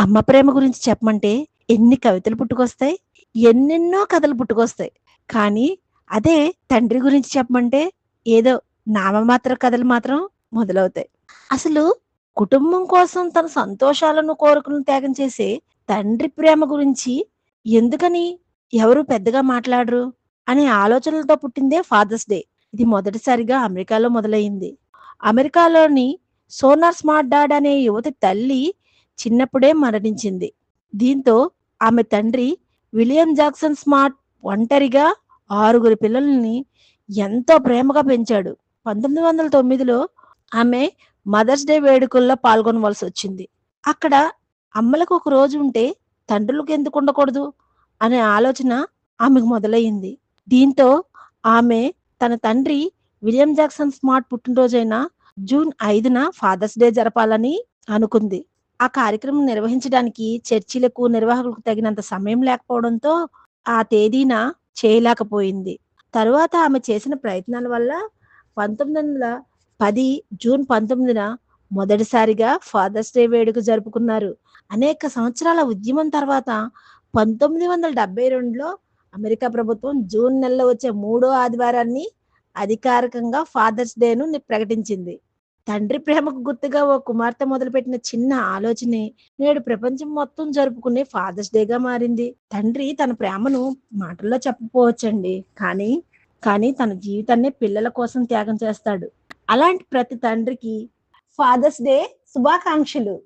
అమ్మ ప్రేమ గురించి చెప్పమంటే ఎన్ని కవితలు పుట్టుకొస్తాయి. ఎన్నెన్నో కథలు పుట్టుకొస్తాయి. కానీ అదే తండ్రి గురించి చెప్పమంటే ఏదో నామమాత్ర కథలు మాత్రం మొదలవుతాయి. అసలు కుటుంబం కోసం తన సంతోషాలను, కోరికలను త్యాగం చేసే తండ్రి ప్రేమ గురించి ఎందుకని ఎవరు పెద్దగా మాట్లాడరు అనే ఆలోచనలతో పుట్టిందే ఫాదర్స్ డే. ఇది మొదటిసారిగా అమెరికాలో మొదలైంది. అమెరికాలోని సోనార్ స్మార్ట్ డాడ్ అనే యువతి తల్లి చిన్నప్పుడే మరణించింది. దీంతో ఆమె తండ్రి విలియం జాక్సన్ స్మార్ట్ ఒంటరిగా 6 పిల్లల్ని ఎంతో ప్రేమగా పెంచాడు. 1909లో ఆమె మదర్స్ డే వేడుకల్లో పాల్గొనవలసొచ్చింది. అక్కడ అమ్మలకు ఒక రోజు ఉంటే తండ్రులకు ఎందుకు ఉండకూడదు అనే ఆలోచన ఆమెకు మొదలయ్యింది. దీంతో ఆమె తన తండ్రి విలియం జాక్సన్ స్మార్ట్ పుట్టినరోజైన జూన్ 5న ఫాదర్స్ డే జరపాలని అనుకుంది. ఆ కార్యక్రమం నిర్వహించడానికి చర్చిలకు, నిర్వాహకులకు తగినంత సమయం లేకపోవడంతో ఆ తేదీన చేయలేకపోయింది. తరువాత ఆమె చేసిన ప్రయత్నాల వల్ల 1910 జూన్ 19న మొదటిసారిగా ఫాదర్స్ డే వేడుక జరుపుకున్నారు. అనేక సంవత్సరాల ఉద్యమం తర్వాత 1972లో అమెరికా ప్రభుత్వం జూన్ నెలలో వచ్చే మూడో ఆదివారాన్ని అధికారికంగా ఫాదర్స్ డేను ప్రకటించింది. తండ్రి ప్రేమకు గుర్తుగా ఓ కుమార్తె మొదలుపెట్టిన చిన్న ఆలోచనే నేడు ప్రపంచం మొత్తం జరుపుకునే ఫాదర్స్ డేగా మారింది. తండ్రి తన ప్రేమను మాటల్లో చెప్పకపోవచ్చండి. కానీ తన జీవితాన్నే పిల్లల కోసం త్యాగం చేస్తాడు. అలాంటి ప్రతి తండ్రికి ఫాదర్స్ డే శుభాకాంక్షలు.